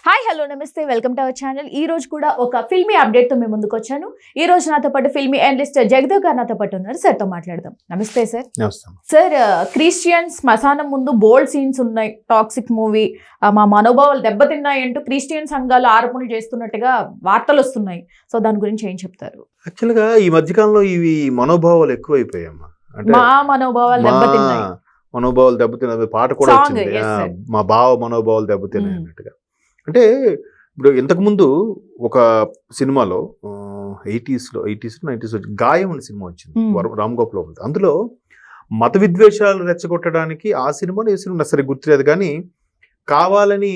Hi hello నమస్తే welcome to our channel. ఈ రోజు కూడా ఒక ఫిల్మీ అప్డేట్ తో మేము ముందుకు వచ్చాను. ఈ రోజు నాతో పాటు ఫిల్మీ అనలిస్ట్ జగదేవ్ గారు నాతో పాటు ఉన్నారు. సార్ తో మాట్లాడదాం. నమస్తే సార్. సార్, క్రిస్టియన్స్ శ్మశానం ముందు బోల్డ్ సీన్స్ ఉన్నాయి. టాక్సిక్ మూవీ, మా మనోభావాలు దెబ్బతిన్నాయి అంటూ క్రిస్టియన్ సంఘాలు ఆరోపణలు చేస్తున్నట్టుగా వార్తలు వస్తున్నాయి. సో దాని గురించి ఏం చెప్తారు? యాక్చువల్గా ఈ మధ్యకాలంలో ఇవి మనోభావాలు ఎక్కువైపోయామ్మా. మా మనోభావాలు దెబ్బతిన్నాయి, మనోభావాలు దెబ్బతిన్న పాట కూడా వచ్చింది, మా భావ మనోభావాలు దెబ్బతిన్నాయి అన్నట్టుగా. అంటే ఇప్పుడు ఇంతకుముందు ఒక సినిమాలో 80s 90s గాయం అనే సినిమా వచ్చింది, రామ్ గోపాల్. అందులో మత విద్వేషాలు రెచ్చగొట్టడానికి ఆ సినిమాలో ఏ సినిమా సరే గుర్తులేదు, కానీ కావాలని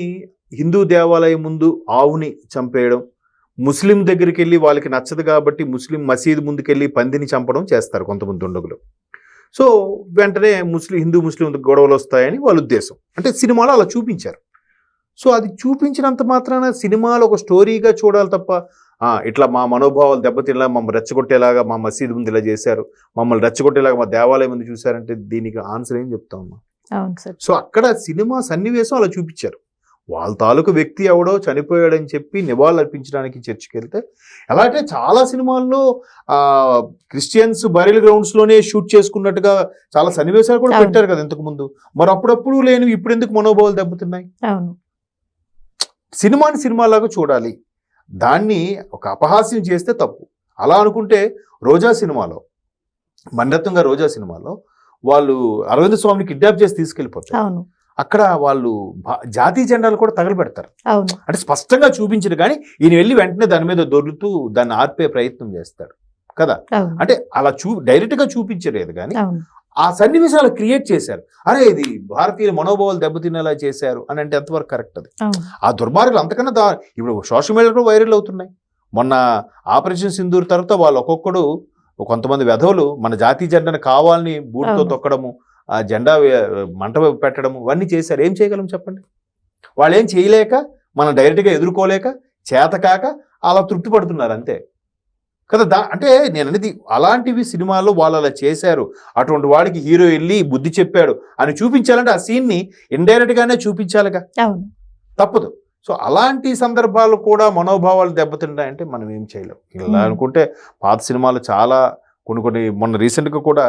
హిందూ దేవాలయం ముందు ఆవుని చంపేయడం, ముస్లిం దగ్గరికి వెళ్ళి వాళ్ళకి నచ్చదు కాబట్టి ముస్లిం మసీదు ముందుకెళ్ళి పందిని చంపడం చేస్తారు కొంతమంది దుండగులు. సో వెంటనే హిందూ ముస్లిం గొడవలు వస్తాయని వాళ్ళ ఉద్దేశం. అంటే సినిమాలో అలా చూపించారు. సో అది చూపించినంత మాత్రాన సినిమాలో ఒక స్టోరీగా చూడాలి తప్ప ఇట్లా మా మనోభావాలు దెబ్బతినేలా, మమ్మల్ని రెచ్చగొట్టేలాగా మా మసీదు ముందు ఇలా చేశారు, మమ్మల్ని రెచ్చగొట్టేలాగా మా దేవాలయం ముందు చూశారంటే దీనికి ఆన్సర్ ఏం చెప్తామమ్మా? సో అక్కడ సినిమా సన్నివేశం అలా చూపించారు. వాళ్ళ తాలూకు వ్యక్తి ఎవడో చనిపోయాడని చెప్పి నివాళులు అర్పించడానికి చర్చికి వెళ్తే, ఎలా అంటే చాలా సినిమాల్లో క్రిస్టియన్స్ బరియల్ గ్రౌండ్స్ లోనే షూట్ చేసుకున్నట్టుగా చాలా సన్నివేశాలు కూడా పెట్టారు కదా ఇంతకు ముందు. మరి అప్పుడప్పుడు లేని ఇప్పుడు ఎందుకు మనోభావాలు దెబ్బతిన్నాయి? సినిమాని సినిమాలాగా చూడాలి, దాన్ని ఒక అపహాస్యం చేస్తే తప్పు. అలా అనుకుంటే రోజా సినిమాలో, మణిరత్నం గారు రోజా సినిమాలో వాళ్ళు అరవింద్ స్వామిని కిడ్నాప్ చేసి తీసుకెళ్ళిపోతారు. అక్కడ వాళ్ళు జాతీయ జెండాలు కూడా తగలబెడతారు. అంటే స్పష్టంగా చూపించరు, కానీ ఈయన వెళ్ళి వెంటనే దాని మీద దొర్లుతూ దాన్ని ఆర్పే ప్రయత్నం చేస్తాడు కదా. అంటే అలా డైరెక్ట్ గా చూపించలేదు, కానీ ఆ సన్నివేశాలు క్రియేట్ చేశారు. అరే ఇది భారతీయుల మనోభావాలు దెబ్బతినేలా చేశారు అని అంటే ఎంతవరకు కరెక్ట్? అది ఆ దుర్మార్గులు అంతకన్నా ఇప్పుడు సోషల్ మీడియాలో కూడా వైరల్ అవుతున్నాయి. మొన్న ఆపరేషన్ సింధూర్ తర్వాత వాళ్ళు ఒక్కొక్కడు కొంతమంది వెధవులు మన జాతీయ జెండాను కావాలని బూటుతో తొక్కడము, ఆ జెండా మంట పెట్టడము, ఇవన్నీ చేశారు. ఏం చేయగలం చెప్పండి? వాళ్ళు ఏం చేయలేక, మనం డైరెక్ట్గా ఎదుర్కోలేక, చేతకాక అలా తృప్తి పడుతున్నారు అంతే కదా. అంటే నేను అనేది అలాంటివి సినిమాల్లో వాళ్ళు అలా చేశారు, అటువంటి వాడికి హీరో వెళ్ళి బుద్ధి చెప్పాడు అని చూపించాలంటే ఆ సీన్ని ఇండైరెక్ట్ గానే చూపించాలిగా, తప్పదు. సో అలాంటి సందర్భాలు కూడా మనోభావాలు దెబ్బతింటాయంటే మనం ఏం చేయలేం. ఇలా అనుకుంటే పాత సినిమాలు చాలా కొన్ని మొన్న రీసెంట్గా కూడా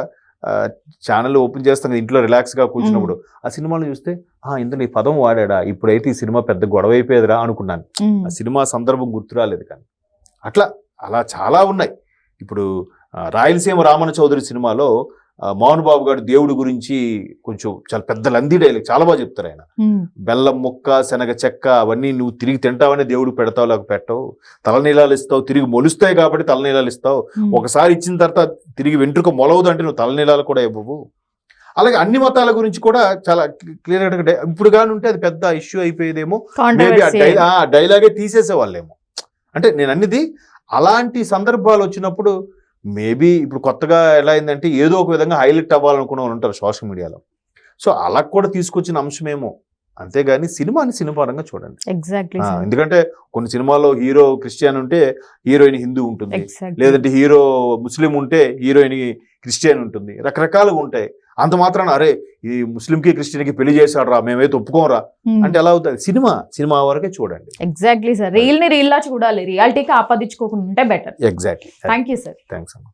ఛానల్ ఓపెన్ చేస్తాం ఇంట్లో రిలాక్స్గా కూర్చున్నప్పుడు ఆ సినిమాలు చూస్తే ఇందులో ఈ పదం వాడా, ఇప్పుడైతే ఈ సినిమా పెద్ద గొడవ అయిపోయేదిరా అనుకున్నాను. ఆ సినిమా సందర్భం గుర్తురాలేదు, కానీ అలా చాలా ఉన్నాయి. ఇప్పుడు రాయలసీమ రామణ చౌదరి సినిమాలో మోహన్ బాబు గారు దేవుడి గురించి కొంచెం చాలా పెద్ద లంది డైలాగ్ చాలా బాగా చెప్తారు ఆయన. బెల్లం ముక్క, శనగ చెక్క అవన్నీ నువ్వు తిరిగి తింటావనే దేవుడు పెడతావు, లేక పెట్టవు, తలనీలాలు ఇస్తావు, తిరిగి మొలుస్తాయి కాబట్టి తలనీలాలు ఇస్తావు, ఒకసారి ఇచ్చిన తర్వాత తిరిగి వెంట్రుక మొలవదు అంటే నువ్వు తలనీలాలు కూడా ఇవ్వవు. అలాగే అన్ని మతాల గురించి కూడా చాలా క్లియర్గా ఇప్పుడు కానీ ఉంటే అది పెద్ద ఇష్యూ అయిపోయేదేమో, మేబీ ఆ డైలాగే తీసేసేవాళ్ళేమో. అంటే నేను అన్నిది అలాంటి సందర్భాలు వచ్చినప్పుడు మేబీ ఇప్పుడు కొత్తగా ఎలా అయిందంటే ఏదో ఒక విధంగా హైలైట్ అవ్వాలనుకున్న వాళ్ళు ఉంటారు సోషల్ మీడియాలో. సో అలా కూడా తీసుకొచ్చిన అంశమేమో, అంతేగాని సినిమాని సినిమారంగా చూడండి. ఎందుకంటే కొన్ని సినిమాల్లో హీరో క్రిస్టియన్ ఉంటే హీరోయిన్ హిందూ ఉంటుంది, లేదంటే హీరో ముస్లిం ఉంటే హీరోయిన్ క్రిస్టియన్ ఉంటుంది, రకరకాలుగా ఉంటాయి. అంత మాత్రాన అరే ఈ ముస్లింకి క్రిస్టియన్కి పెళ్లి చేశాడు రా, మేమైతే ఒప్పుకోరా అంటే ఎలా అవుతుంది? సినిమా వరకే చూడండి. ఎగ్జాక్ట్లీ సార్, రీల్ ని రీల్ లా చూడాలి, రియాలిటీకి ఆపాదించుకోకుండా ఉంటే better. Exactly. Thank you sir. Thanks అమ్మా.